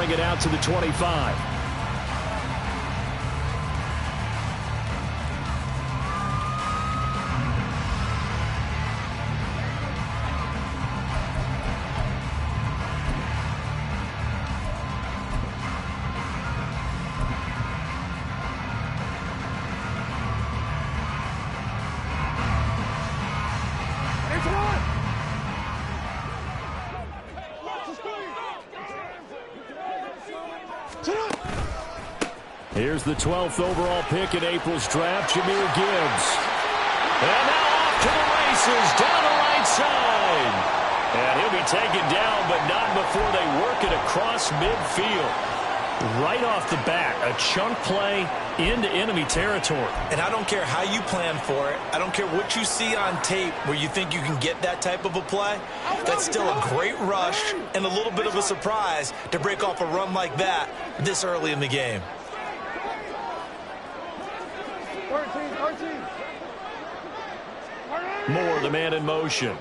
bring it out to the 25. Here's the 12th overall pick in April's draft, Jahmyr Gibbs. And now off to the races, down the right side. And he'll be taken down, but not before they work it across midfield. Right off the bat, a chunk play into enemy territory. And I don't care how you plan for it. I don't care what you see on tape where you think you can get that type of a play. That's still a great rush and a little bit of a surprise to break off a run like that this early in the game. Moore, the man in motion.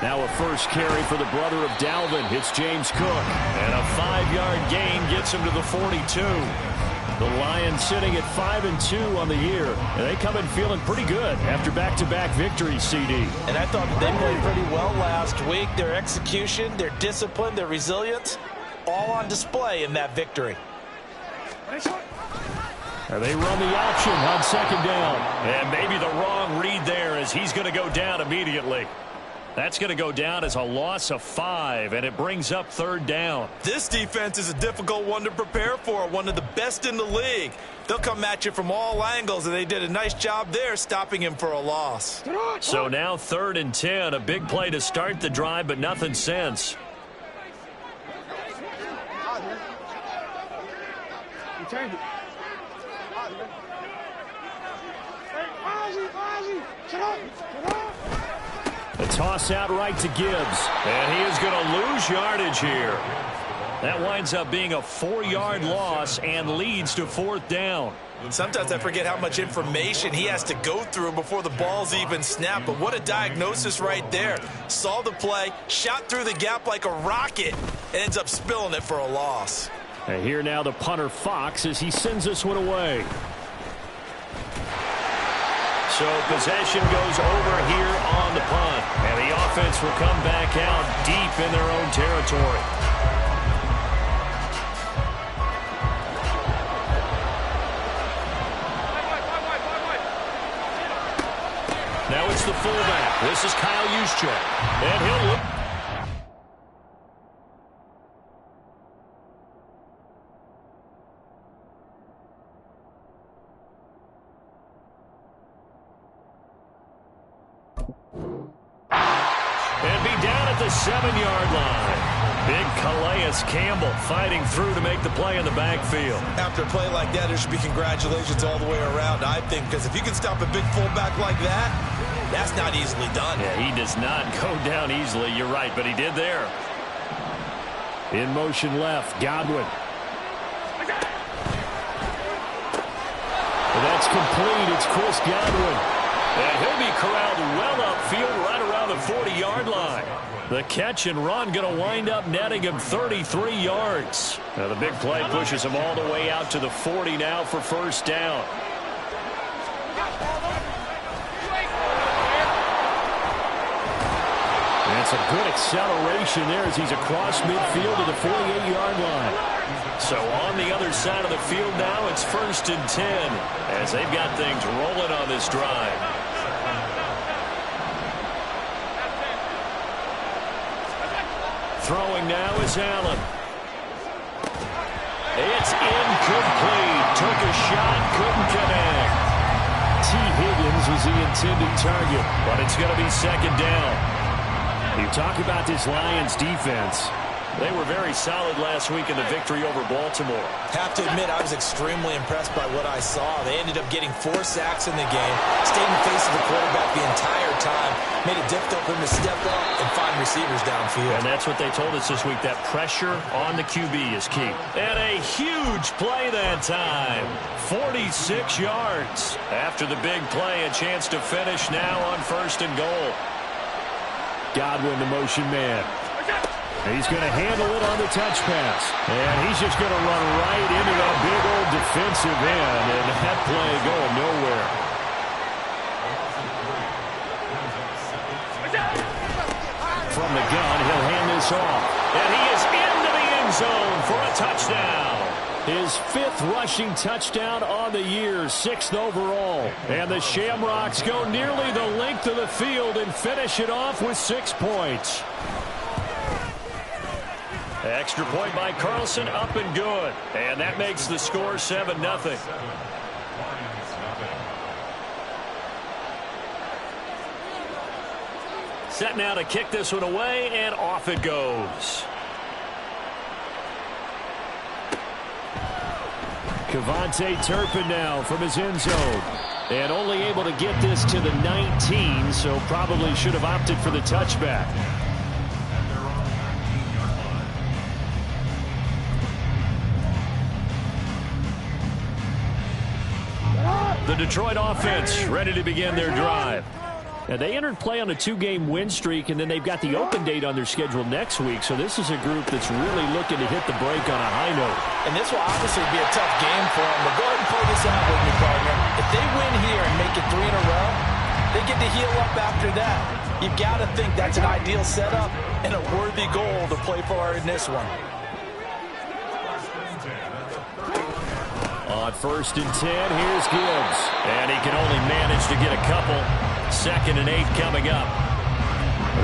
Now a first carry for the brother of Dalvin. It's James Cook. And a 5-yard gain gets him to the 42. The Lions sitting at 5-2 on the year. And they come in feeling pretty good after back-to-back victories, CD. And I thought they played pretty well last week. Their execution, their discipline, their resilience, all on display in that victory. And they run the option on second down. And maybe the wrong read there as he's going to go down immediately. That's going to go down as a loss of 5, and it brings up third down. This defense is a difficult one to prepare for, one of the best in the league. They'll come at you from all angles, and they did a nice job there stopping him for a loss. So now 3rd and 10, a big play to start the drive, but nothing since. A toss out right to Gibbs. And he is going to lose yardage here. That winds up being a 4-yard loss and leads to 4th down. Sometimes I forget how much information he has to go through before the ball's even snapped. But what a diagnosis right there. Saw the play, shot through the gap like a rocket, and ends up spilling it for a loss. And here now the punter Fox as he sends this one away. So possession goes over here on the punt. And the offense will come back out deep in their own territory. Now it's the fullback. This is Kyle Juszczyk. And he'll look. And be down at the 7-yard line. Big Calais Campbell fighting through to make the play in the backfield. After a play like that, there should be congratulations all the way around, I think, because if you can stop a big fullback like that, that's not easily done. Yeah, he does not go down easily. You're right, but he did there. In motion left, Godwin. And that's complete. It's Chris Godwin. And he'll be corralled well upfield right around the 40-yard line. The catch and run going to wind up netting him 33 yards. Now the big play pushes him all the way out to the 40 now for first down. That's a good acceleration there as he's across midfield to the 48-yard line. So on the other side of the field now, it's 1st and 10 as they've got things rolling on this drive. Throwing now is Allen. It's incomplete. Took a shot, couldn't connect. T. Higgins was the intended target, but it's going to be second down. You talk about this Lions defense. They were very solid last week in the victory over Baltimore. Have to admit, I was extremely impressed by what I saw. They ended up getting 4 sacks in the game, stayed in the face of the quarterback the entire time, made it difficult for him to step up and find receivers downfield. And that's what they told us this week, that pressure on the QB is key. And a huge play that time. 46 yards. After the big play, a chance to finish now on 1st and goal. Godwin, the motion man. He's going to handle it on the touch pass. And he's just going to run right into that big old defensive end. And that play going nowhere. From the gun, he'll hand this off. And he is into the end zone for a touchdown. His 5th rushing touchdown on the year, 6th overall. And the Shamrocks go nearly the length of the field and finish it off with 6 points. Extra point by Carlson, up and good. And that makes the score 7-0. Set now to kick this one away, and off it goes. Kevontae Turpin now from his end zone. And only able to get this to the 19, so probably should have opted for the touchback. The Detroit offense ready to begin their drive. And they entered play on a 2-game win streak, and then they've got the open date on their schedule next week. So this is a group that's really looking to hit the break on a high note. And this will obviously be a tough game for them. But go ahead and play this out with me, partner. If they win here and make it 3 in a row, they get to heal up after that. You've got to think that's an ideal setup and a worthy goal to play for in this one. On 1st and 10, here's Gibbs. And he can only manage to get a couple. 2nd and 8 coming up.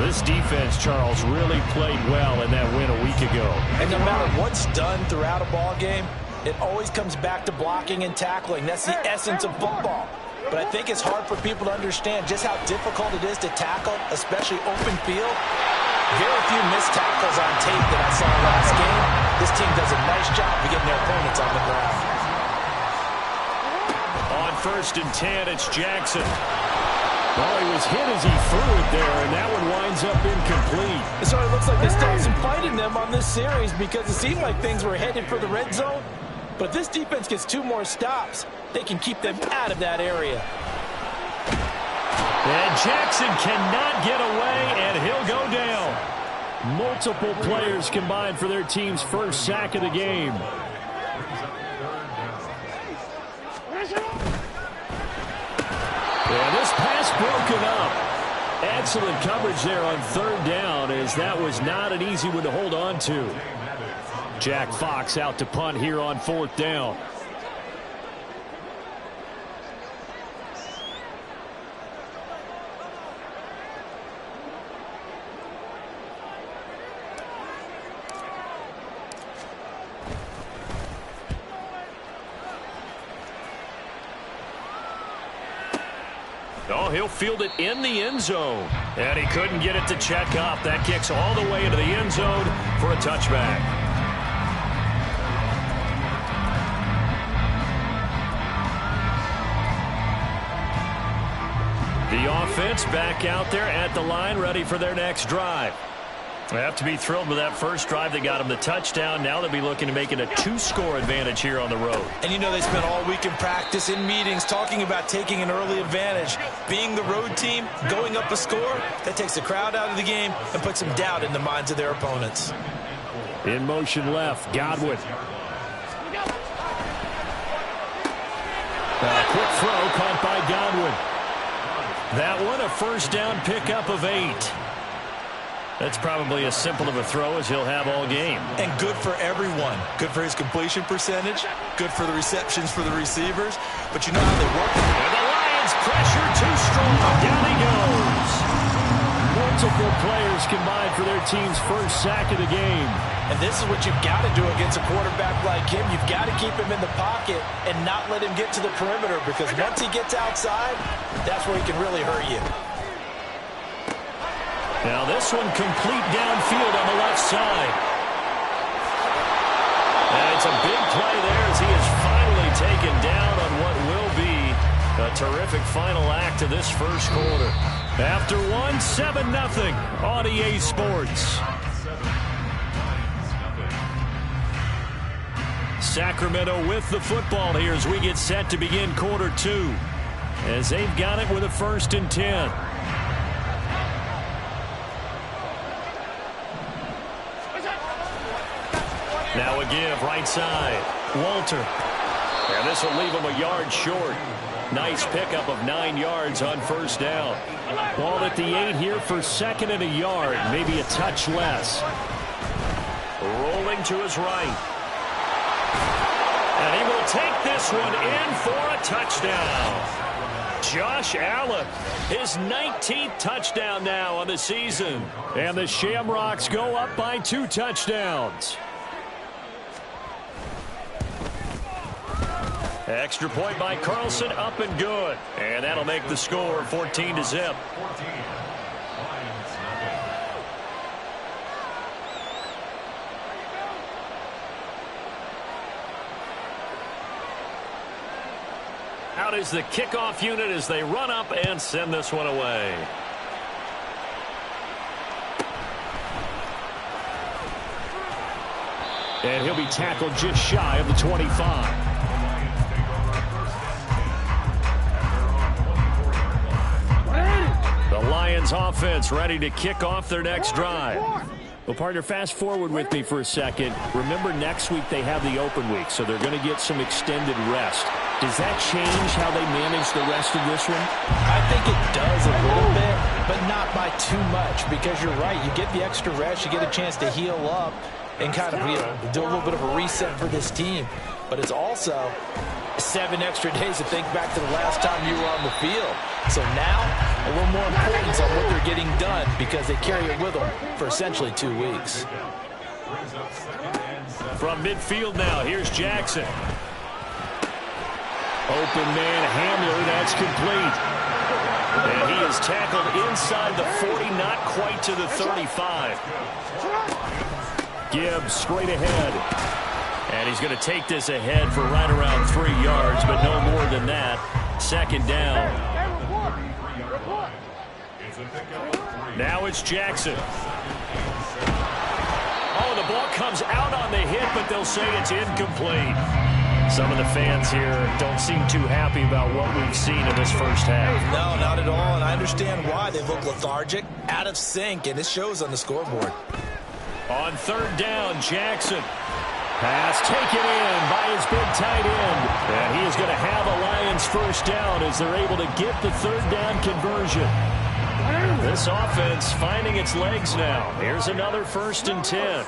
This defense, Charles, really played well in that win a week ago. And no matter what's done throughout a ball game, it always comes back to blocking and tackling. That's the essence of football. But I think it's hard for people to understand just how difficult it is to tackle, especially open field. Very few missed tackles on tape that I saw last game. This team does a nice job of getting their opponents on the ground. On 1st and 10, it's Jackson. Well, he was hit as he threw it there, and that one winds up incomplete. It sort of looks like they still have some fight in them on this series because it seemed like things were headed for the red zone. But if this defense gets 2 more stops, they can keep them out of that area. And Jackson cannot get away, and he'll go down. Multiple players combined for their team's 1st sack of the game. And this pass broken up. Excellent coverage there on 3rd down, as that was not an easy one to hold on to. Jack Fox out to punt here on 4th down. Oh, he'll field it in the end zone. And he couldn't get it to check up. That kicks all the way into the end zone for a touchback. The offense back out there at the line, ready for their next drive. They have to be thrilled with that first drive. They got him the touchdown. Now they'll be looking to make it a 2-score advantage here on the road. And you know they spent all week in practice, in meetings, talking about taking an early advantage. Being the road team, going up a score, that takes the crowd out of the game and puts some doubt in the minds of their opponents. In motion left, Godwin. A quick throw caught by Godwin. That one a 1st down pickup of 8. That's probably as simple of a throw as he'll have all game. And good for everyone. Good for his completion percentage. Good for the receptions for the receivers. But you know how they work. And the Lions pressure too strong. Down he goes. Multiple players combined for their team's 1st sack of the game. And this is what you've got to do against a quarterback like him. You've got to keep him in the pocket and not let him get to the perimeter, because once he gets outside, that's where he can really hurt you. Now this one complete downfield on the left side. And it's a big play there as he is finally taken down on what will be a terrific final act of this 1st quarter. After 7-0 on EA Sports. Sacramento with the football here as we get set to begin quarter 2. As they've got it with a 1st and 10. Now a give right side. Walter. And this will leave him a yard short. Nice pickup of 9 yards on first down. Ball at the 8 here for second and a yard. Maybe a touch less. Rolling to his right. And he will take this one in for a touchdown. Josh Allen, his 19th touchdown now on the season. And the Shamrocks go up by 2 touchdowns. Extra point by Carlson, up and good. And that'll make the score 14-0. Out is the kickoff unit as they run up and send this one away. And he'll be tackled just shy of the 25. The Lions offense ready to kick off their next drive. Well, partner, fast forward with me for a second. Remember, next week they have the open week, so they're going to get some extended rest. Does that change how they manage the rest of this one? I think it does a little bit, but not by too much, because you're right. You get the extra rest, you get a chance to heal up and kind of do a little bit of a reset for this team. But it's also 7 extra days to think back to the last time you were on the field. So now, a little more importance on what they're getting done because they carry it with them for essentially 2 weeks. From midfield now, here's Jackson. Open man Hamler, that's complete. And he is tackled inside the 40, not quite to the 35. Gibbs straight ahead. And he's going to take this ahead for right around 3 yards, but no more than that. Second down. Now it's Jackson. Oh, the ball comes out on the hit, but they'll say it's incomplete. Some of the fans here don't seem too happy about what we've seen in this first half. No, not at all, and I understand why. They look lethargic, out of sync, and it shows on the scoreboard. On third down, Jackson. Pass taken in by his big tight end. And he is going to have a Lions first down as they're able to get the third down conversion. This offense finding its legs now. Here's another 1st and 10.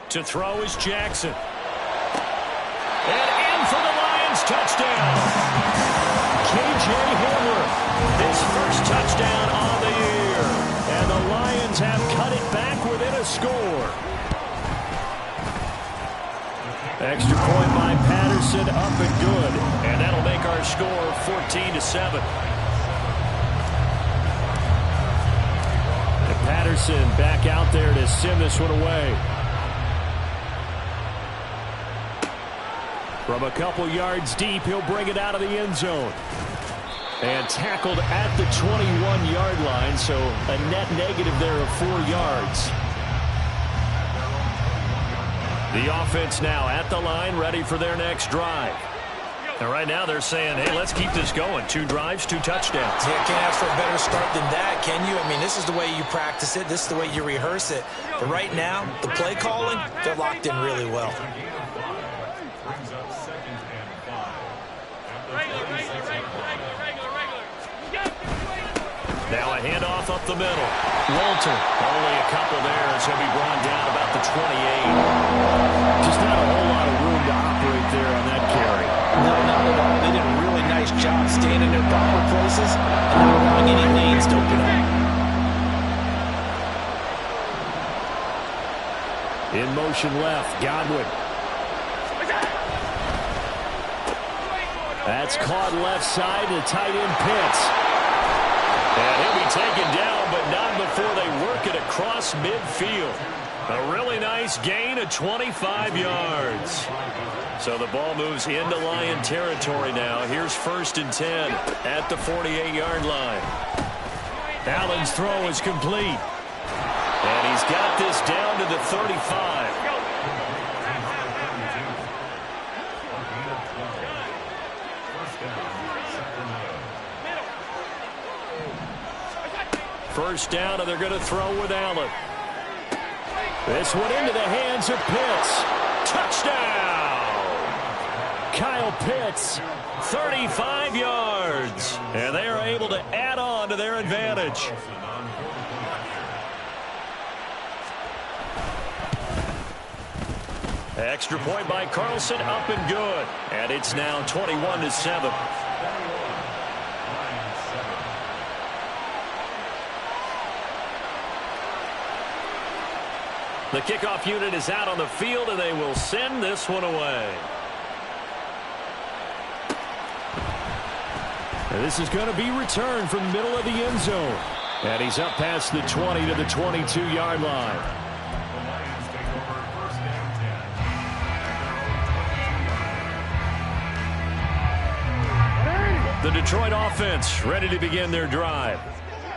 To throw is Jackson. And in for the Lions touchdown. K.J. Hamler, his first touchdown on the year. And the Lions have cut it back within a score. Extra point by Patterson, up and good. And that'll make our score 14-7. And Patterson back out there to send this one away. From a couple yards deep, he'll bring it out of the end zone. And tackled at the 21-yard line, so a net negative there of 4 yards. The offense now at the line, ready for their next drive. And right now they're saying, hey, let's keep this going. 2 drives, 2 touchdowns. Yeah, can't ask for a better start than that, can you? I mean, this is the way you practice it. This is the way you rehearse it. But right now, the play calling, they're locked in really well. Now a handoff up the middle. Walter, only a couple there as he'll be brought down about the 28. Just not a whole lot of room to operate there on that carry. No, not at all. They did a really nice job staying in their proper places and not allowing any lanes to open up. In motion left, Godwin. That's caught left side to tight end Pitts. And he'll be taken down, but not before they work it across midfield. A really nice gain of 25 yards. So the ball moves into Lion territory now. Here's 1st and 10 at the 48-yard line. Allen's throw is complete. And he's got this down to the 35. First down, and they're going to throw with Allen. This one into the hands of Pitts. Touchdown! Kyle Pitts, 35 yards. And they are able to add on to their advantage. Extra point by Carlson, up and good. And it's now 21-7. The kickoff unit is out on the field, and they will send this one away. And this is going to be returned from the middle of the end zone. And he's up past the 20 to the 22-yard line. The Detroit offense ready to begin their drive.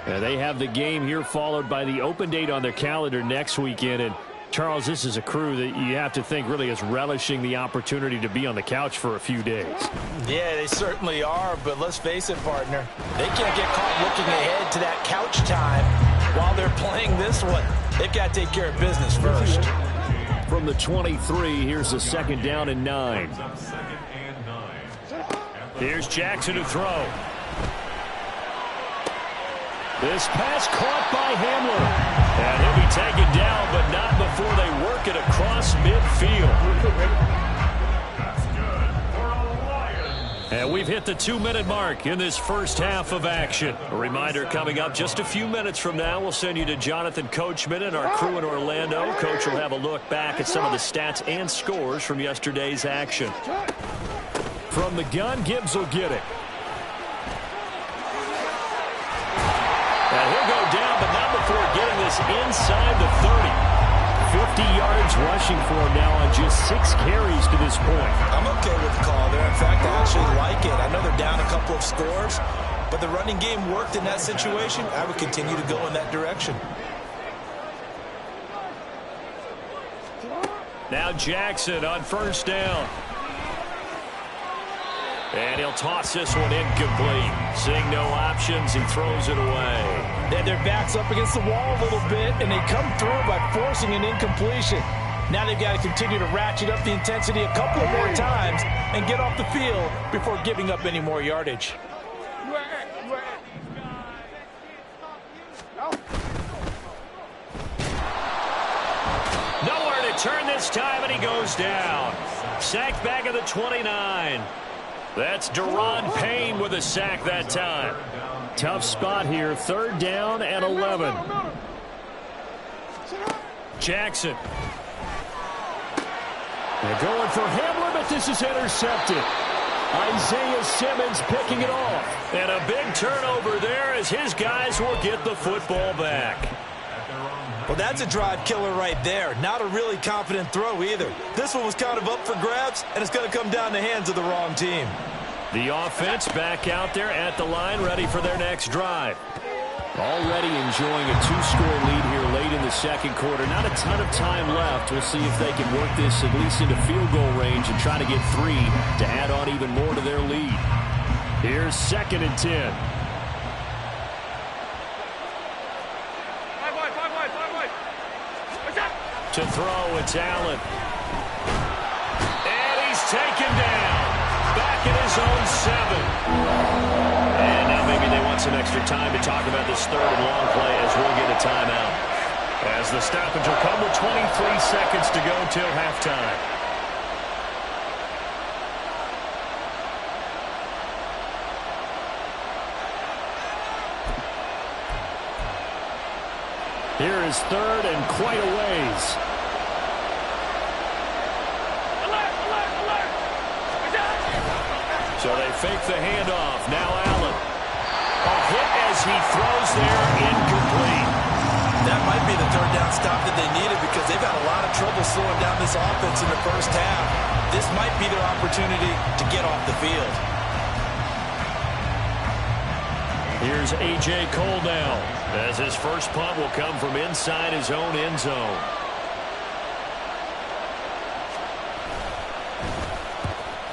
They have the game here followed by the open date on their calendar next weekend. And, Charles, this is a crew that you have to think really is relishing the opportunity to be on the couch for a few days. Yeah, they certainly are, but let's face it, partner. They can't get caught looking ahead to that couch time while they're playing this one. They've got to take care of business first. From the 23, here's a second down and 9. Here's Jackson to throw. This pass caught by Hamler. And he'll be taken down, but not before they work it across midfield. And we've hit the 2-minute mark in this first half of action. A reminder coming up just a few minutes from now, we'll send you to Jonathan Coachman and our crew in Orlando. Coach will have a look back at some of the stats and scores from yesterday's action. From the gun, Gibbs will get it. And he'll go down, but not before getting this inside the 30. 50 yards rushing for him now on just 6 carries to this point. I'm okay with the call there. In fact, I actually like it. I know they're down a couple of scores, but the running game worked in that situation. I would continue to go in that direction. Now Jackson on first down. And he'll toss this one incomplete. Seeing no options, he throws it away. And their back's up against the wall a little bit, and they come through by forcing an incompletion. Now they've got to continue to ratchet up the intensity a couple of more times and get off the field before giving up any more yardage. Nowhere to turn this time, and he goes down. Sacked back at the 29. That's Deron Payne with a sack that time. Tough spot here, 3rd down and 11. Jackson. They're going for Hamler, but this is intercepted. Isaiah Simmons picking it off. And a big turnover there as his guys will get the football back. Well, that's a drive killer right there. Not a really confident throw either. This one was kind of up for grabs, and it's going to come down the hands of the wrong team. The offense back out there at the line, ready for their next drive. Already enjoying a 2-score lead here late in the second quarter. Not a ton of time left. We'll see if they can work this at least into field goal range and try to get 3 to add on even more to their lead. Here's 2nd and 10. To throw, it's Allen. And he's taken down. Back in his own 7. And now maybe they want some extra time to talk about this 3rd and long play as we'll get a timeout. As the stoppage will come with 23 seconds to go till halftime. Here is 3rd and quite a ways. So they fake the handoff. Now Allen. A hit as he throws there, incomplete. That might be the 3rd down stop that they needed because they've had a lot of trouble slowing down this offense in the first half. This might be their opportunity to get off the field. Here's A.J. Cole now, as his first punt will come from inside his own end zone.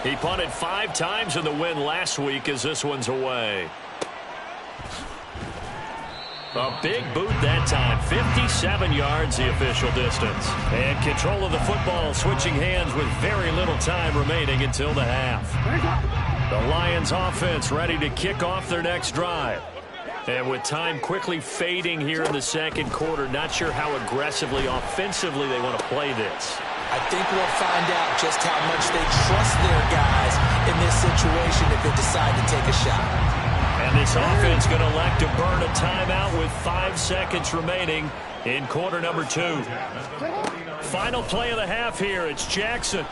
He punted 5 times in the win last week as this one's away. A big boot that time. 57 yards the official distance. And control of the football switching hands with very little time remaining until the half. The Lions offense ready to kick off their next drive. And with time quickly fading here in the second quarter, not sure how aggressively, offensively they want to play this. I think we'll find out just how much they trust their guys in this situation if they decide to take a shot. And this offense going to elect to burn a timeout with 5 seconds remaining in quarter number 2. Final play of the half here. It's Jackson.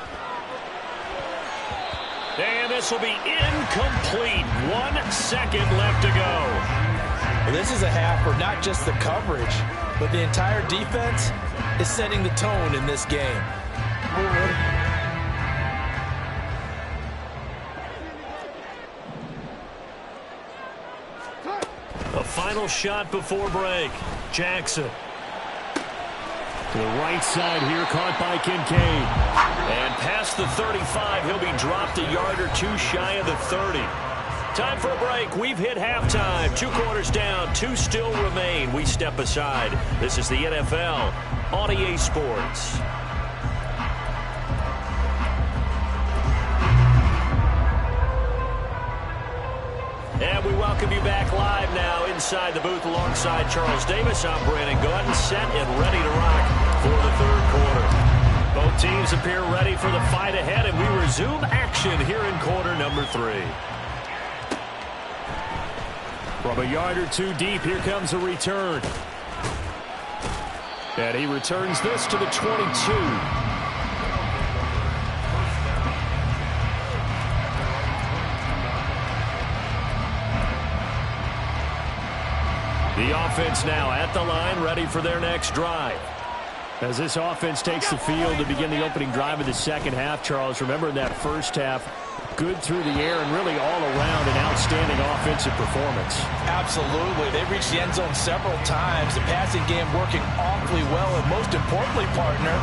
And this will be incomplete. 1 second left to go. Well, this is a half where not just the coverage, but the entire defense is setting the tone in this game. A final shot before break. Jackson. To the right side here, caught by Kincaid. And past the 35, he'll be dropped a yard or two shy of the 30. Time for a break. We've hit halftime. 2 quarters down, 2 still remain. We step aside. This is the NFL on EA Sports. And we welcome you back live now inside the booth alongside Charles Davis. I'm Brandon Gordon, set and ready to rock for the third quarter. Both teams appear ready for the fight ahead, and we resume action here in quarter number 3. From a yard or two deep, here comes a return. And he returns this to the 22. The offense now at the line, ready for their next drive. As this offense takes the field to begin the opening drive of the second half, Charles, remember in that first half, good through the air and really all around an outstanding offensive performance. Absolutely. They reached the end zone several times. The passing game working awfully well, and most importantly, partner,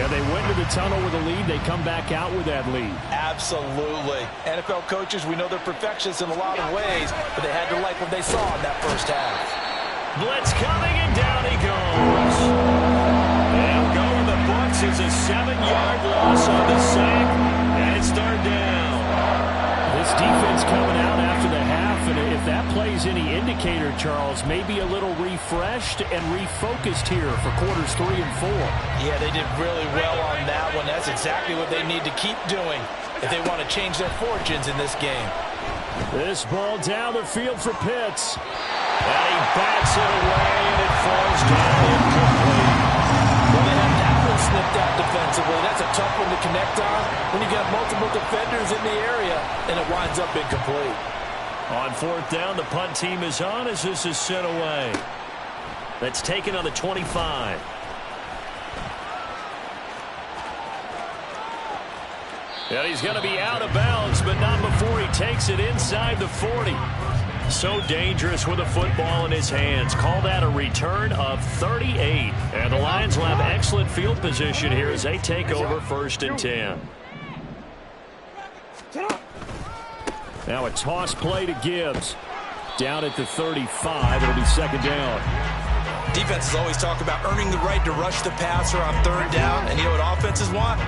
yeah, they went to the tunnel with a lead. They come back out with that lead. Absolutely. NFL coaches, we know they're perfectionists in a lot of ways, but they had to like what they saw in that first half. Blitz coming, and down he goes. And go in the books is a 7-yard loss on the sack, and it's third down. This defense coming out after the half, and if that plays any indicator, Charles, maybe a little refreshed and refocused here for quarters 3 and 4. Yeah, they did really well on that one. That's exactly what they need to keep doing if they want to change their fortunes in this game. This ball down the field for Pitts. And he bats it away, and it falls down incomplete. Well, they have that one snipped out defensively. That's a tough one to connect on when you got multiple defenders in the area, and it winds up incomplete. On fourth down, the punt team is on as this is sent away. That's taken on the 25. And he's going to be out of bounds, but not before he takes it inside the 40. So dangerous with a football in his hands. Call that a return of 38. And the Lions will have excellent field position here as they take over 1st and 10. Now a toss play to Gibbs. Down at the 35. It'll be 2nd down. Defenses always talk about earning the right to rush the passer on 3rd down. And you know what offenses want?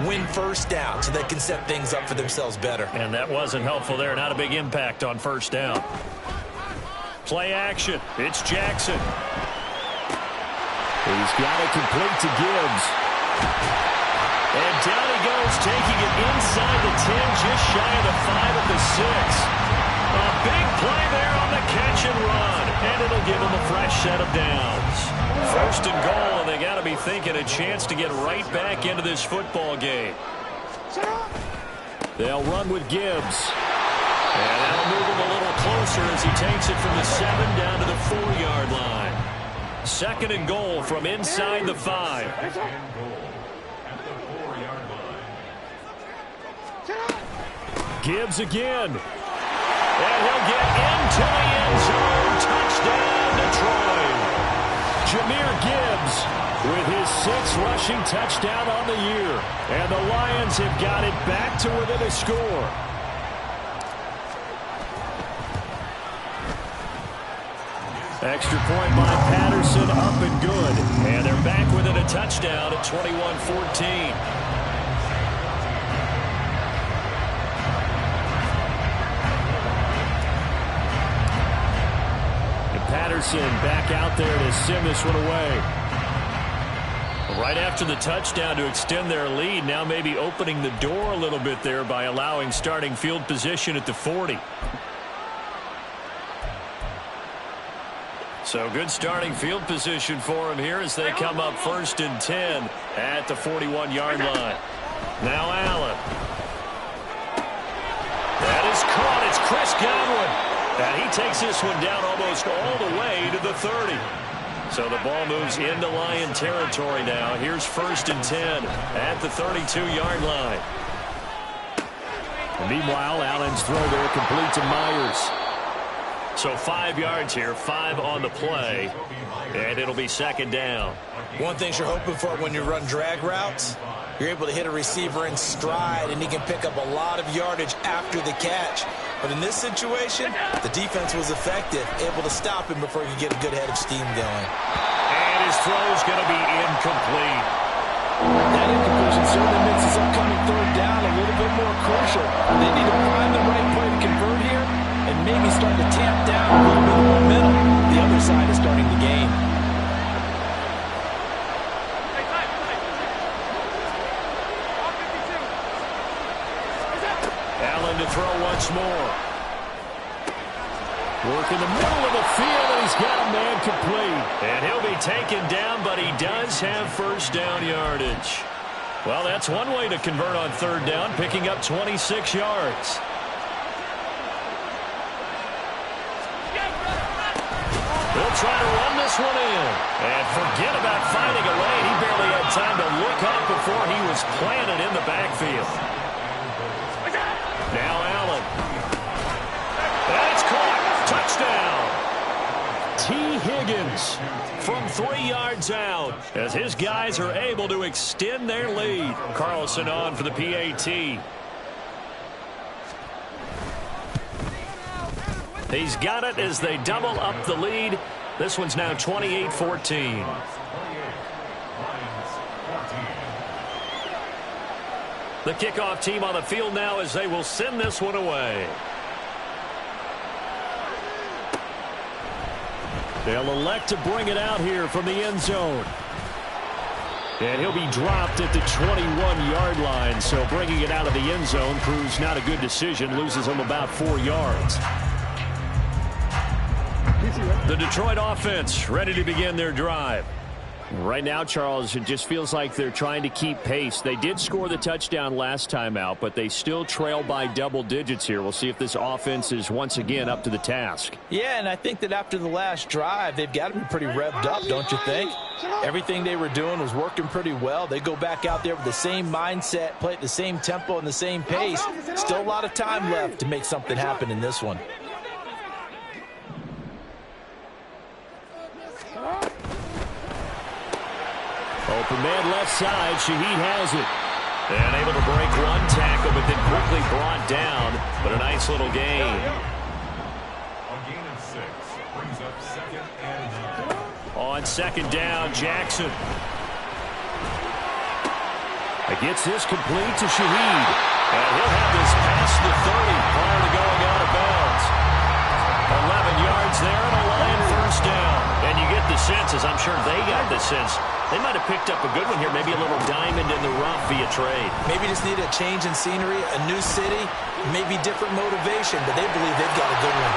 Win 1st down so they can set things up for themselves better. And that wasn't helpful there. Not a big impact on 1st down. Play action. It's Jackson. He's got it complete to Gibbs. And down he goes, taking it inside the 10, just shy of the 5 at the 6. A big play there on the catch and run. And it'll give him a fresh set of downs. 1st and goal, and they got to be thinking a chance to get right back into this football game. They'll run with Gibbs. And that'll move him a little closer as he takes it from the 7 down to the 4-yard line. 2nd and goal from inside the 5. Gibbs again. And he'll get into the end zone. Touchdown, Detroit. Jahmyr Gibbs with his 6th rushing touchdown on the year. And the Lions have got it back to within a score. Extra point by Patterson, up and good. And they're back within a touchdown at 21-14. Patterson back out there to send this one away. Right after the touchdown to extend their lead, now maybe opening the door a little bit there by allowing starting field position at the 40. So good starting field position for them here as they come up 1st and 10 at the 41-yard line. Now Allen. That is caught. It's Chris Godwin. And he takes this one down almost all the way to the 30. So the ball moves into Lion territory now. Here's 1st and 10 at the 32-yard line. Meanwhile, Allen's throw there complete to Myers. So 5 yards here, 5 on the play, and it'll be 2nd down. One thing you're hoping for when you run drag routes, you're able to hit a receiver in stride, and he can pick up a lot of yardage after the catch. But in this situation, the defense was effective, able to stop him before he could get a good head of steam going. And his throw's going to be incomplete. That incompletion certainly makes this upcoming 3rd down a little bit more crucial. They need to find the right play to convert here and maybe start to tamp down a little bit of momentum. The other side is starting to gain. Allen to throw once more. Work in the middle of the field, and he's got a man complete. And he'll be taken down, but he does have 1st down yardage. Well, that's one way to convert on 3rd down, picking up 26 yards. They'll try to run this one in. And forget about finding a lane. He barely had time to look up before he was planted in the backfield. Now Allen. That's caught. Touchdown. T. Higgins from 3 yards out as his guys are able to extend their lead. Carlson on for the PAT. He's got it as they double up the lead. This one's now 28-14. The kickoff team on the field now as they will send this one away. They'll elect to bring it out here from the end zone. And he'll be dropped at the 21-yard line. So bringing it out of the end zone proves not a good decision. Loses him about 4 yards. The Detroit offense ready to begin their drive. Right now, Charles, it just feels like they're trying to keep pace. They did score the touchdown last time out, but they still trail by double digits here. We'll see if this offense is once again up to the task. Yeah, and I think that after the last drive, they've got to be pretty revved up, don't you think? Everything they were doing was working pretty well. They go back out there with the same mindset, play at the same tempo and the same pace. Still a lot of time left to make something happen in this one. Open man left side. Shaheed has it. And able to break one tackle, but then quickly brought down. But a nice little gain. A gain of 6 brings up 2nd and 9. On 2nd down, Jackson. Gets this complete to Shaheed. And he'll have this past the 30 prior to going out of bounds. 11 yards there and a Lion 1st down. And you get the sense, as I'm sure they got the sense, they might have picked up a good one here, maybe a little diamond in the rough via trade. Maybe just need a change in scenery, a new city, maybe different motivation, but they believe they've got a good one.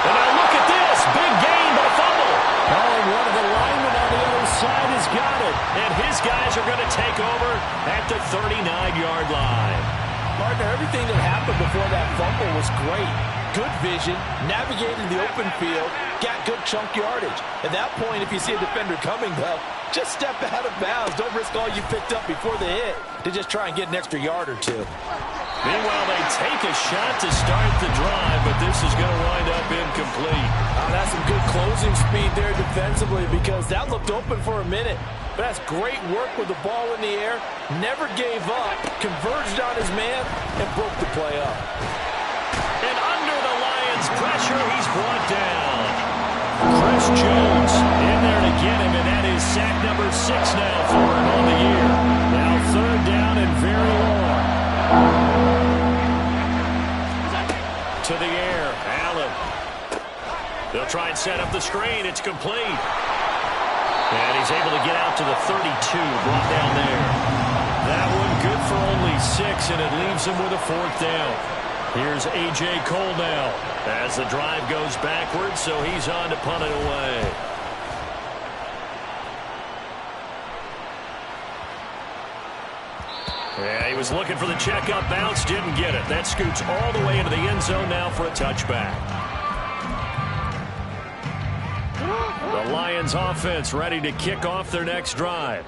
And now look at this, big gain, but a fumble. Oh, and one of the linemen on the other side has got it. And his guys are going to take over at the 39-yard line. Partner, everything that happened before that fumble was great. Good vision, navigated the open field, got good chunk yardage. At that point, if you see a defender coming, though, just step out of bounds. Don't risk all you picked up before the hit to just try and get an extra yard or two. Meanwhile, they take a shot to start the drive, but this is going to wind up incomplete. That's some good closing speed there defensively because that looked open for a minute. But that's great work with the ball in the air. Never gave up, converged on his man, and broke the play up. And under the Lions' pressure, he's brought down. Chris Jones in there to get him, and that is sack number 6 now for him on the year. Now 3rd down and very long. To the air, Allen. They'll try and set up the screen. It's complete. And he's able to get out to the 32, brought down there. That one good for only 6, and it leaves him with a 4th down. Here's A.J. Cole now as the drive goes backwards, so he's on to punt it away. Yeah, he was looking for the check-up bounce, didn't get it. That scoots all the way into the end zone now for a touchback. The Lions offense ready to kick off their next drive.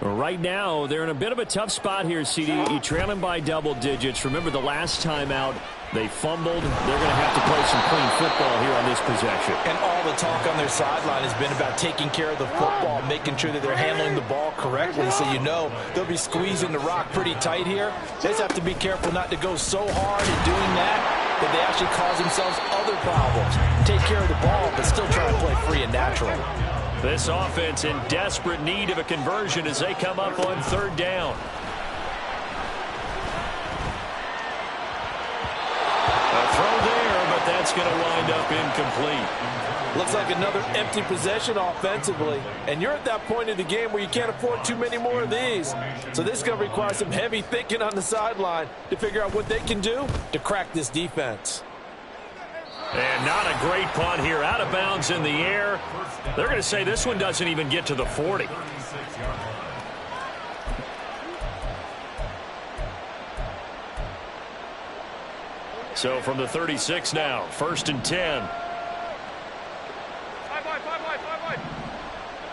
Right now, they're in a bit of a tough spot here, CD. You trail them by double digits. Remember the last time out, they fumbled. They're going to have to play some clean football here on this possession. And all the talk on their sideline has been about taking care of the football, making sure that they're handling the ball correctly. So you know they'll be squeezing the rock pretty tight here. They just have to be careful not to go so hard in doing that they actually cause themselves other problems. Take care of the ball, but still try to play free and natural. This offense in desperate need of a conversion as they come up on 3rd down. A throw there, but that's going to wind up incomplete. Looks like another empty possession offensively, and you're at that point in the game where you can't afford too many more of these. So this is going to require some heavy thinking on the sideline to figure out what they can do to crack this defense. And not a great punt here, out of bounds in the air. They're going to say this one doesn't even get to the 40. So from the 36 now, 1st and 10.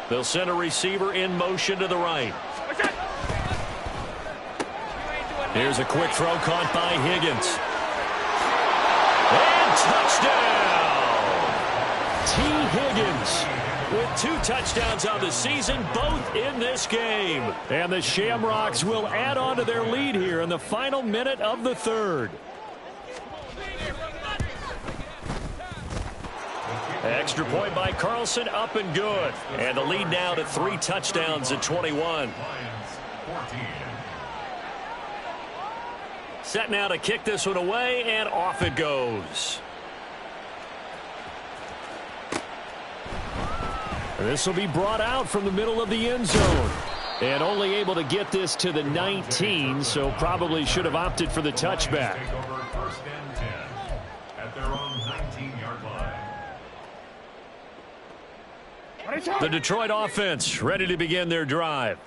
They'll send a receiver in motion to the right. Here's a quick throw caught by Higgins. And touchdown! T. Higgins with 2 touchdowns on the season, both in this game. And the Shamrocks will add on to their lead here in the final minute of the 3rd. Extra point by Carlson, up and good. And the lead now to 3 touchdowns at 21. Set now to kick this one away, and off it goes. This will be brought out from the middle of the end zone. And only able to get this to the 19, so probably should have opted for the touchback. The Detroit offense ready to begin their drive.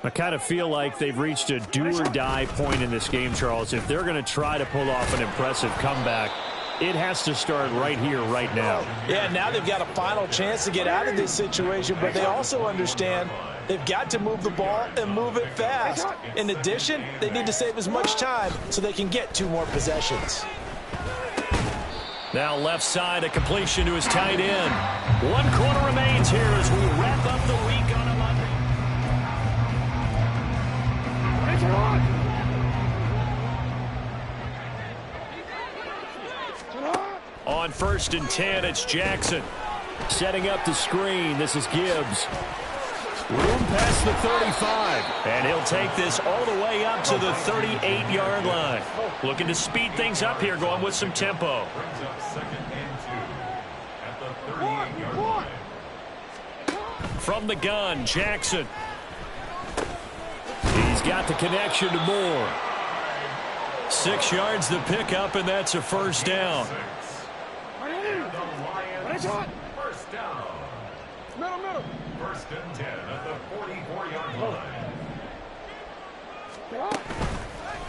I kind of feel like they've reached a do-or-die point in this game, Charles. If they're going to try to pull off an impressive comeback, it has to start right here, right now. Yeah, now they've got a final chance to get out of this situation, but they also understand they've got to move the ball and move it fast. In addition, they need to save as much time so they can get 2 more possessions. Now left side, a completion to his tight end. 1 quarter remains here as we wrap up the week on a Monday. On 1st and 10, it's Jackson. Setting up the screen, this is Gibbs. Room past the 35. And he'll take this all the way up to the 38-yard line. Looking to speed things up here, going with some tempo. From the gun, Jackson. He's got the connection to Moore. 6 yards the pickup, and that's a 1st down. First down. Middle. 1st and 10 at the 44-yard line.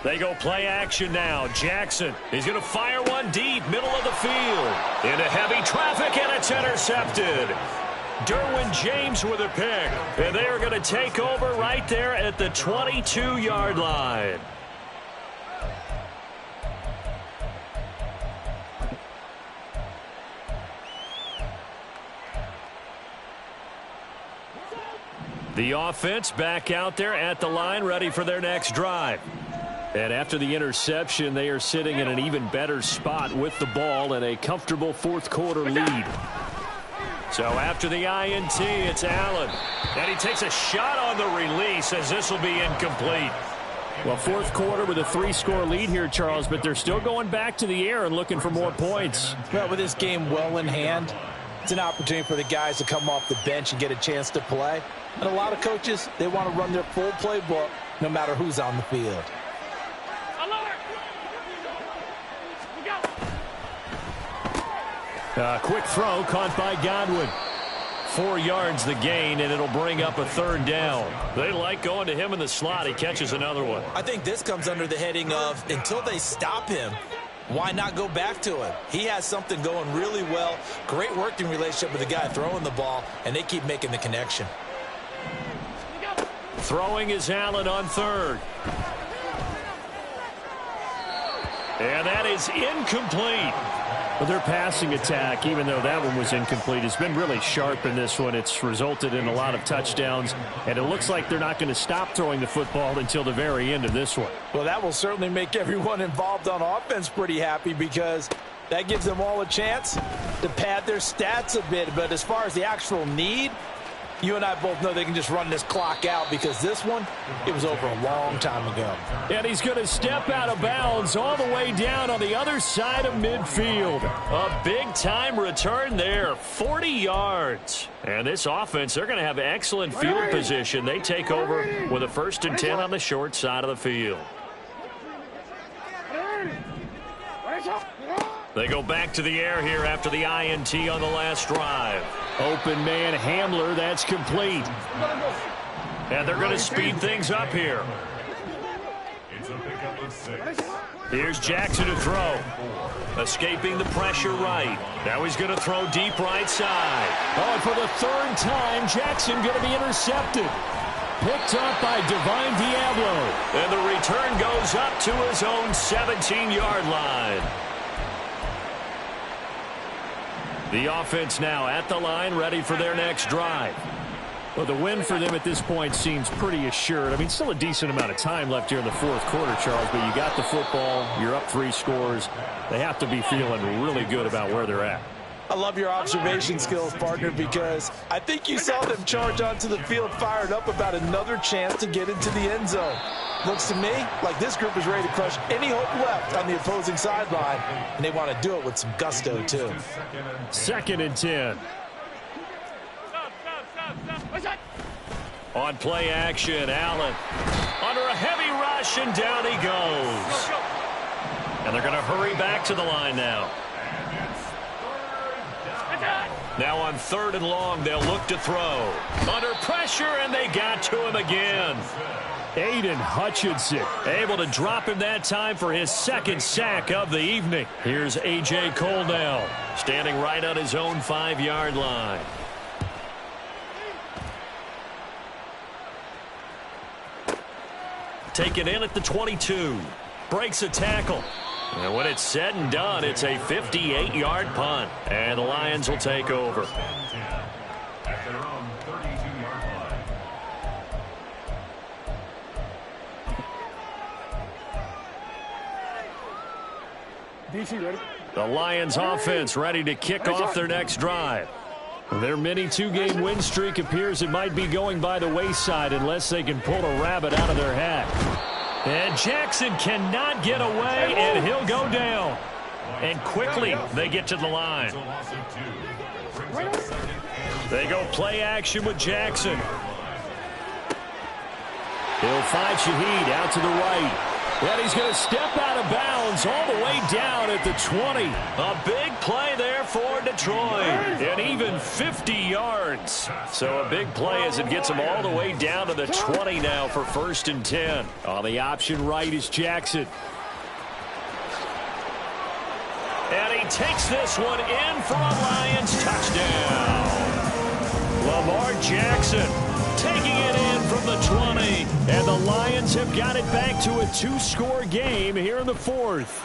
They go play action now. Jackson is going to fire one deep, middle of the field. Into heavy traffic, and it's intercepted. Derwin James with a pick. And they are going to take over right there at the 22-yard line. The offense back out there at the line, ready for their next drive. And after the interception, they are sitting in an even better spot with the ball and a comfortable 4th quarter lead. So after the INT, it's Allen. And he takes a shot on the release as this will be incomplete. Well, fourth quarter with a 3-score lead here, Charles, but they're still going back to the air and looking for more points. Well, with this game well in hand, it's an opportunity for the guys to come off the bench and get a chance to play. And a lot of coaches, they want to run their full playbook no matter who's on the field. Quick throw caught by Godwin. 4 yards the gain, and it'll bring up a third down. They like going to him in the slot. He catches another one. I think this comes under the heading of until they stop him, why not go back to him? He has something going really well. Great working relationship with the guy throwing the ball, and they keep making the connection. Throwing is Allen on third. And that is incomplete. Well, their passing attack, even though that one was incomplete, has been really sharp in this one. It's resulted in a lot of touchdowns, and it looks like they're not going to stop throwing the football until the very end of this one. Well, that will certainly make everyone involved on offense pretty happy because that gives them all a chance to pad their stats a bit. But as far as the actual need, you and I both know they can just run this clock out because this one, it was over a long time ago. And he's going to step out of bounds all the way down on the other side of midfield. A big-time return there, 40 yards. And this offense, they're going to have excellent field position. They take over with a 1st and 10 on the short side of the field. They go back to the air here after the INT on the last drive. Open man Hamler, that's complete. And they're going to speed things up here. It's a pickup of 6. Here's Jackson to throw. Escaping the pressure right. Now he's going to throw deep right side. Oh, and for the 3rd time, Jackson going to be intercepted. Picked up by Divine Diablo. And the return goes up to his own 17-yard line. The offense now at the line, ready for their next drive. Well, the win for them at this point seems pretty assured. I mean, still a decent amount of time left here in the fourth quarter, Charles, but you got the football, you're up 3 scores. They have to be feeling really good about where they're at. I love your observation skills, partner, because I think you saw them charge onto the field fired up about another chance to get into the end zone. Looks to me like this group is ready to crush any hope left on the opposing sideline, and they want to do it with some gusto, too. 2nd and 10. On play action, Allen under a heavy rush, and down he goes. And they're going to hurry back to the line now. Now on 3rd and long, they'll look to throw. Under pressure, and they got to him again. Aiden Hutchinson able to drop him that time for his 2nd sack of the evening. Here's A.J. Cole now, standing right on his own 5-yard line. Taken in at the 22. Breaks a tackle. And when it's said and done, it's a 58-yard punt. And the Lions will take over. At their own 32-yard line. The Lions offense ready to kick off their next drive. Their mini 2-game win streak appears it might be going by the wayside unless they can pull a rabbit out of their hat. And Jackson cannot get away, and he'll go down. And quickly they get to the line. They go play action with Jackson. He'll find Shaheed out to the right. And he's going to step out of bounds all the way down at the 20. A big play there for Detroit. And even 50 yards. So a big play as it gets him all the way down to the 20 now for 1st and 10. On the option right is Jackson. And he takes this one in for a Lions touchdown. Lamar Jackson taking it in from the 20. And the Lions have got it back to a 2-score game here in the 4th.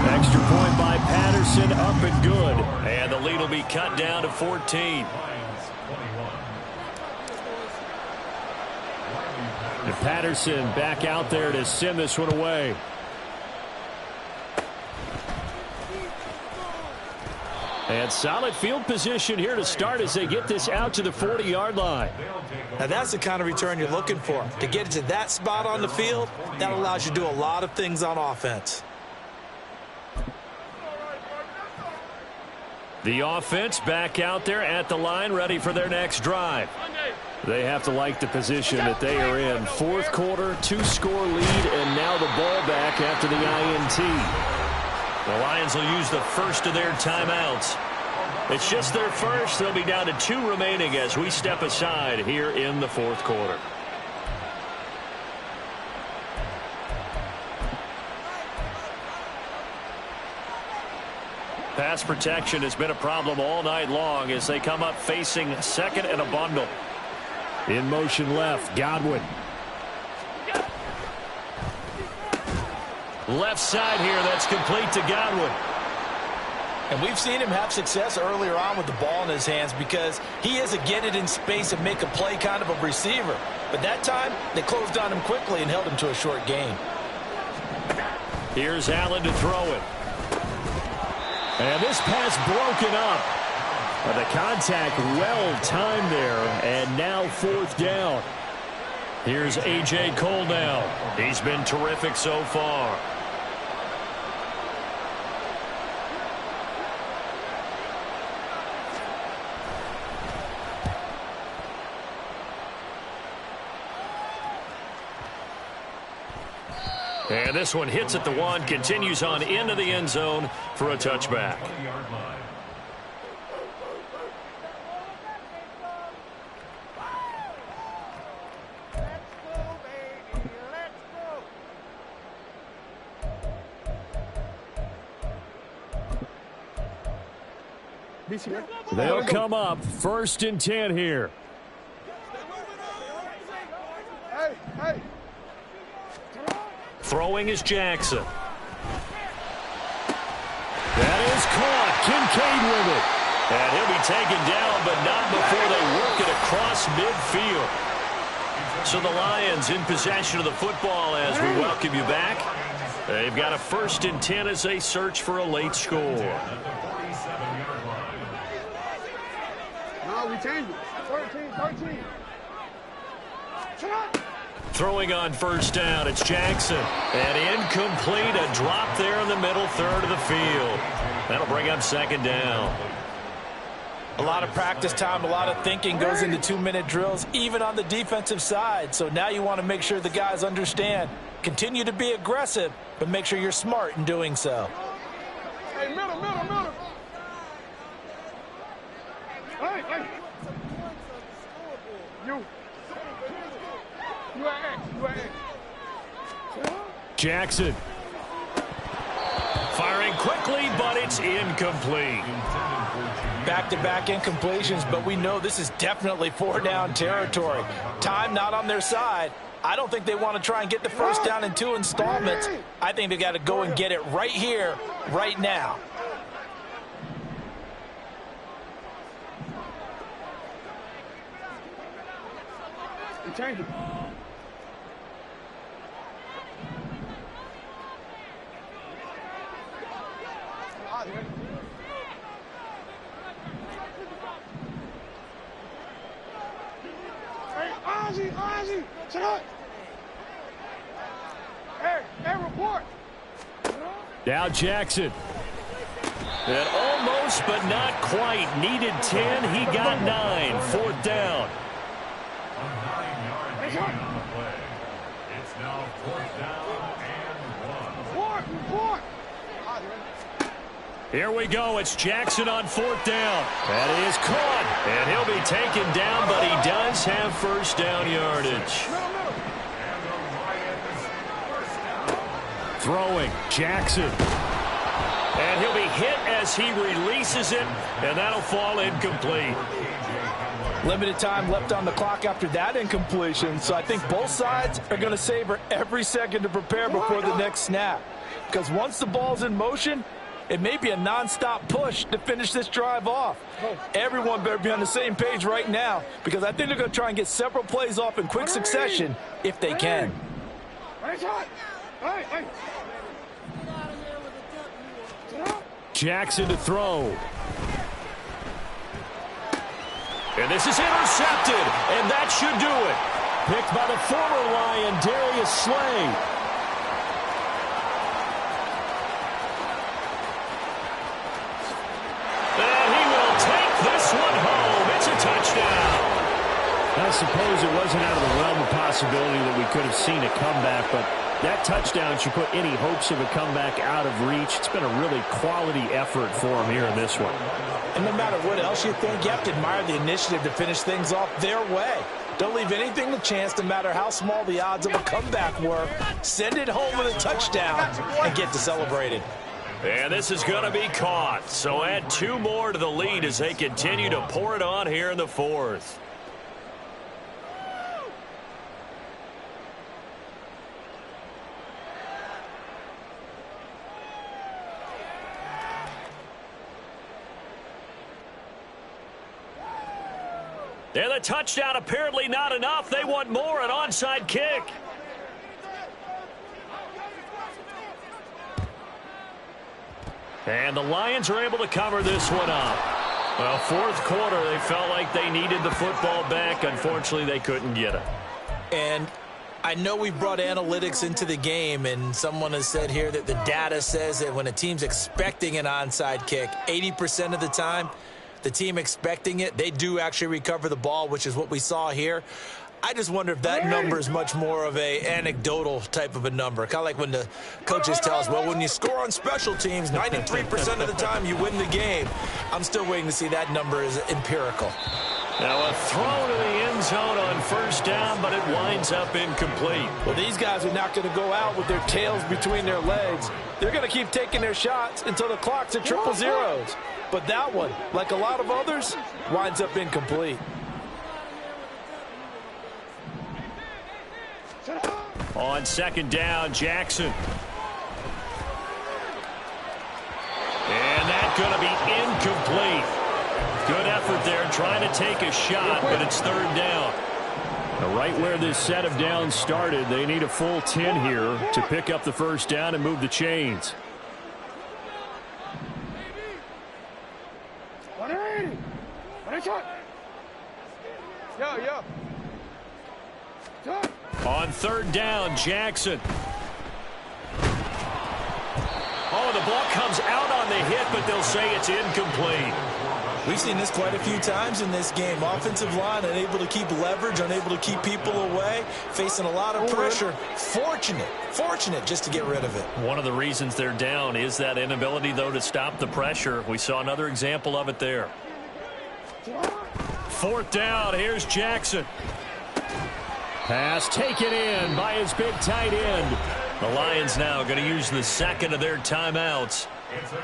Extra point by Patterson, up and good. And the lead will be cut down to 14. And Patterson back out there to send this one away. And solid field position here to start as they get this out to the 40-yard line. Now that's the kind of return you're looking for. To get it to that spot on the field, that allows you to do a lot of things on offense. The offense back out there at the line, ready for their next drive. They have to like the position that they are in. Fourth quarter, 2-score lead, and now the ball back after the INT. The Lions will use the first of their timeouts. It's just their first. They'll be down to 2 remaining as we step aside here in the fourth quarter. Pass protection has been a problem all night long as they come up facing second and a bundle. In motion left, Godwin. Left side here, that's complete to Godwin. And we've seen him have success earlier on with the ball in his hands because he is a get it in space and make a play kind of a receiver. But that time, they closed on him quickly and held him to a short gain. Here's Allen to throw it. And this pass broken up. The contact well timed there, and now fourth down. Here's A.J. Cole now. He's been terrific so far. And this one hits at the 1, continues on into the end zone for a touchback. They'll come up 1st and 10 here. Hey. Throwing is Jackson. That is caught. Kincaid with it. And he'll be taken down, but not before they work it across midfield. So the Lions in possession of the football as we welcome you back. They've got a 1st and 10 as they search for a late score. No, we changed it. 13. Throwing on 1st down, it's Jackson. And incomplete, a drop there in the middle third of the field. That'll bring up 2nd down. A lot of practice time, a lot of thinking goes into 2-minute drills, even on the defensive side. So now you want to make sure the guys understand. Continue to be aggressive, but make sure you're smart in doing so. Hey, middle. Hey. You at X. Jackson. Firing quickly, but it's incomplete. Back-to-back incompletions, but we know this is definitely 4-down territory. Time not on their side. I don't think they want to try and get the 1st down in 2 installments. I think they got to go and get it right here, right now. Change it. Hey, Ozzy, shut up. Hey, report. Now Jackson. And almost, but not quite. Needed 10, he got 9. 4th down. A 9-yard gain on the play. It's now 4th down and 1. Report. Here we go. It's Jackson on 4th down. That is caught. And he'll be taken down, but he does have 1st down yardage. Throwing, Jackson. And he'll be hit as he releases it, and that'll fall incomplete. Limited time left on the clock after that incompletion, so I think both sides are going to savor every second to prepare before the next snap. Because once the ball's in motion, it may be a nonstop push to finish this drive off. Everyone better be on the same page right now, because I think they're going to try and get several plays off in quick succession if they can. Jackson to throw. And this is intercepted, and that should do it. Picked by the former Lion, Darius Slay. And he will take this one home. It's a touchdown. I suppose it wasn't out of the realm of possibility that we could have seen a comeback, but that touchdown should put any hopes of a comeback out of reach. It's been a really quality effort for him here in this one. And no matter what else you think, you have to admire the initiative to finish things off their way. Don't leave anything to chance, no matter how small the odds of a comeback were. Send it home with a touchdown and get to celebrate it. And this is going to be caught. So add 2 more to the lead as they continue to pour it on here in the 4th. And the touchdown apparently not enough. They want more, an onside kick. And the Lions are able to cover this one up. Well, 4th quarter, they felt like they needed the football back. Unfortunately, they couldn't get it. And I know we brought analytics into the game, and someone has said here that the data says that when a team's expecting an onside kick, 80% of the time, the team expecting it, they do actually recover the ball, which is what we saw here. I just wonder if that number is much more of a anecdotal type of a number. Kind of like when the coaches tell us, well, when you score on special teams, 93% of the time you win the game. I'm still waiting to see that number is empirical. Now a throw to the end zone on 1st down, but it winds up incomplete. Well, these guys are not going to go out with their tails between their legs. They're going to keep taking their shots until the clock's at 000. But that one, like a lot of others, winds up incomplete. On 2nd down, Jackson. And that's going to be incomplete. Good effort there, trying to take a shot, but it's 3rd down. Now, right where this set of downs started, they need a full 10 here to pick up the 1st down and move the chains. 180. Yeah. On 3rd down, Jackson. Oh, the ball comes out on the hit, but they'll say it's incomplete. We've seen this quite a few times in this game. Offensive line unable to keep leverage, unable to keep people away, facing a lot of pressure. Fortunate just to get rid of it. One of the reasons they're down is that inability, though, to stop the pressure. We saw another example of it there. 4th down, here's Jackson. Pass taken in by his big tight end. The Lions now going to use the 2nd of their timeouts,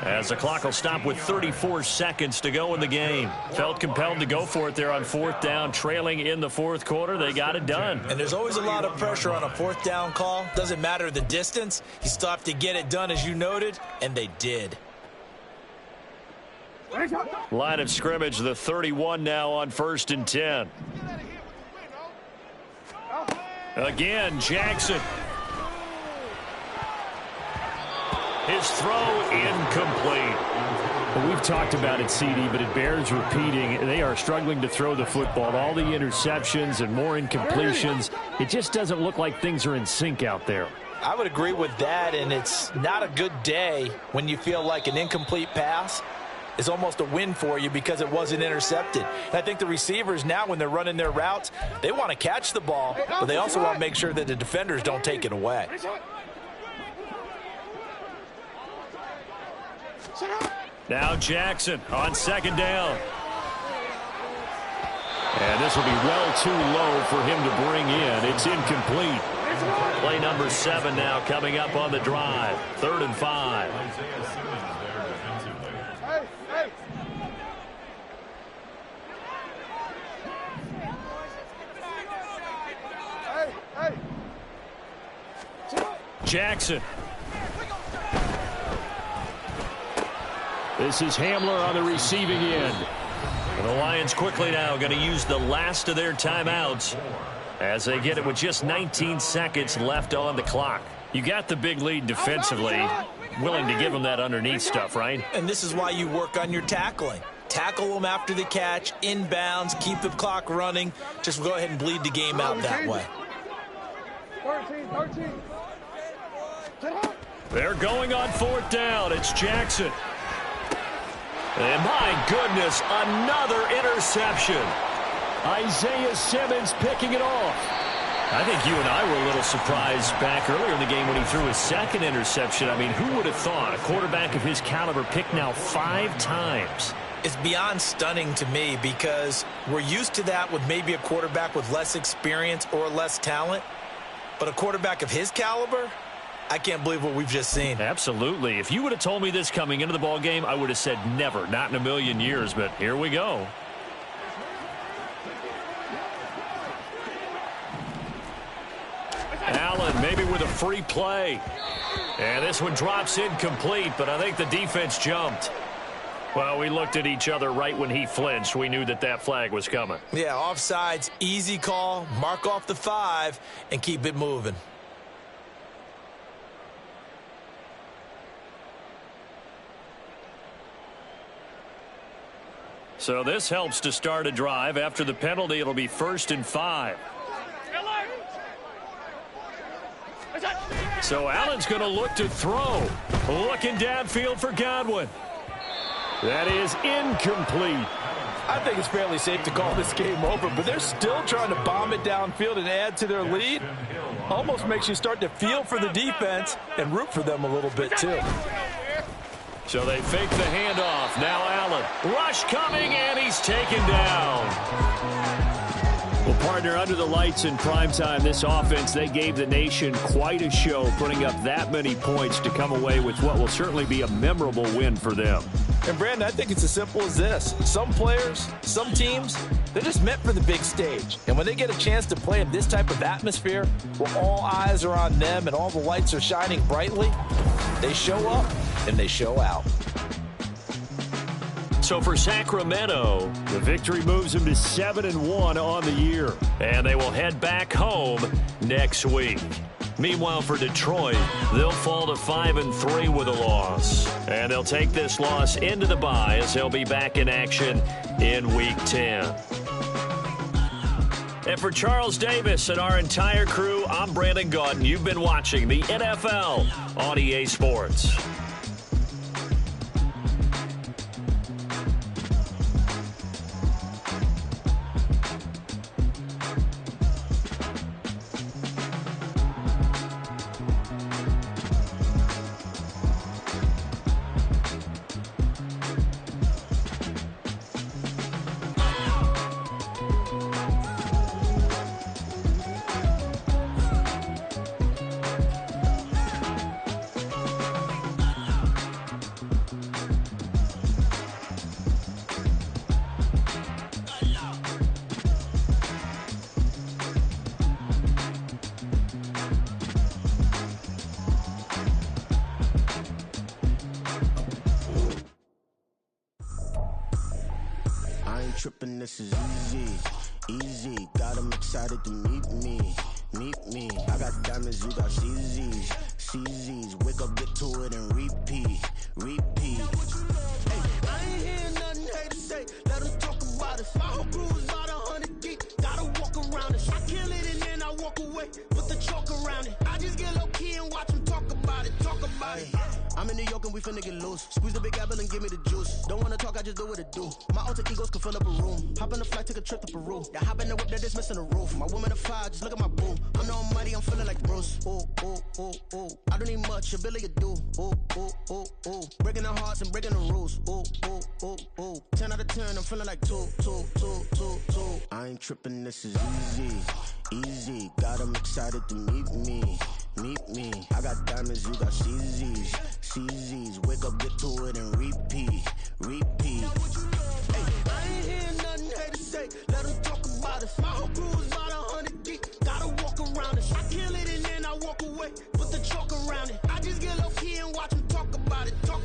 as the clock will stop with 34 seconds to go in the game. Felt compelled to go for it there on 4th down, trailing in the 4th quarter. They got it done. And there's always a lot of pressure on a 4th down call. Doesn't matter the distance. You still have to get it done, as you noted, and they did. Line of scrimmage, the 31 now on 1st and 10. Again, Jackson. His throw incomplete. Well, we've talked about it, CD, but it bears repeating. They are struggling to throw the football. All the interceptions and more incompletions. It just doesn't look like things are in sync out there. I would agree with that, and it's not a good day when you feel like an incomplete pass is almost a win for you because it wasn't intercepted. And I think the receivers now, when they're running their routes, they want to catch the ball, but they also want to make sure that the defenders don't take it away. Now Jackson on 2nd down. And this will be well too low for him to bring in. It's incomplete. Play number 7 now coming up on the drive. 3rd and 5. Jackson. This is Hamler on the receiving end. And the Lions quickly now going to use the last of their timeouts as they get it with just 19 seconds left on the clock. You got the big lead defensively. Willing to give them that underneath stuff, right? And this is why you work on your tackling. tackle them after the catch, inbounds, keep the clock running. Just go ahead and bleed the game out that way. 13. They're going on fourth down. It's Jackson. And my goodness, another interception. Isaiah Simmons picking it off. I think you and I were a little surprised back earlier in the game when he threw his second interception. I mean, who would have thought a quarterback of his caliber picked now 5 times? It's beyond stunning to me because we're used to that with maybe a quarterback with less experience or less talent. But a quarterback of his caliber, I can't believe what we've just seen. Absolutely. If you would have told me this coming into the ball game, I would have said never, not in a million years. But here we go. Allen maybe with a free play. And this one drops incomplete, but I think the defense jumped. Well, we looked at each other right when he flinched. We knew that that flag was coming. Yeah, offsides, easy call, mark off the 5, and keep it moving. So this helps to start a drive. After the penalty, it'll be 1st and 5. So Allen's going to look to throw. Looking downfield for Godwin. That is incomplete. I think it's fairly safe to call this game over, but they're still trying to bomb it downfield and add to their lead. Almost makes you start to feel for the defense and root for them a little bit too. So they fake the handoff. Now Allen. Rush coming, and he's taken down. Well, partner, under the lights in primetime, this offense, they gave the nation quite a show, putting up that many points to come away with what will certainly be a memorable win for them. And, Brandon, I think it's as simple as this. Some players, some teams, they're just meant for the big stage. And when they get a chance to play in this type of atmosphere, where all eyes are on them and all the lights are shining brightly, they show up and they show out. So for Sacramento, the victory moves them to 7-1 on the year. And they will head back home next week. Meanwhile, for Detroit, they'll fall to 5-3 with a loss. And they'll take this loss into the bye as they'll be back in action in Week 10. And for Charles Davis and our entire crew, I'm Brandon Gaudin. You've been watching the NFL on EA Sports. Tripping, this is easy, got them excited to meet me. I got diamonds, you got CZs, wake up, get to it and repeat. Hey, I ain't hear nothing haters say, let them talk about us. My whole crew is about 100 deep, gotta walk around it. I kill it and then I walk away, put the chalk around it. I just get low key and watch them talk about it. I'm in New York and we finna get loose. Squeeze the big apple and give me the juice. Don't wanna talk, I just do what it do. My alter egos can fill up a room. Hop in the flight, take a trip to Peru. Yeah, hop in the whip that is missing the roof. My woman a fire, just look at my boo. I'm the almighty, I'm feeling like Bruce. Ooh. I don't need much, ability to do. Ooh. Breaking the hearts and breaking the rules. Ooh. 10 out of 10, I'm feeling like 2. I ain't tripping, this is easy. Got them excited to meet me. I got diamonds, you got CZs, wake up, get to it and repeat. Hey, I ain't hear nothing haters say, let them talk about us. My whole crew is about 100 deep, gotta walk around us. I kill it and then I walk away, put the chalk around it. I just get low key and watch them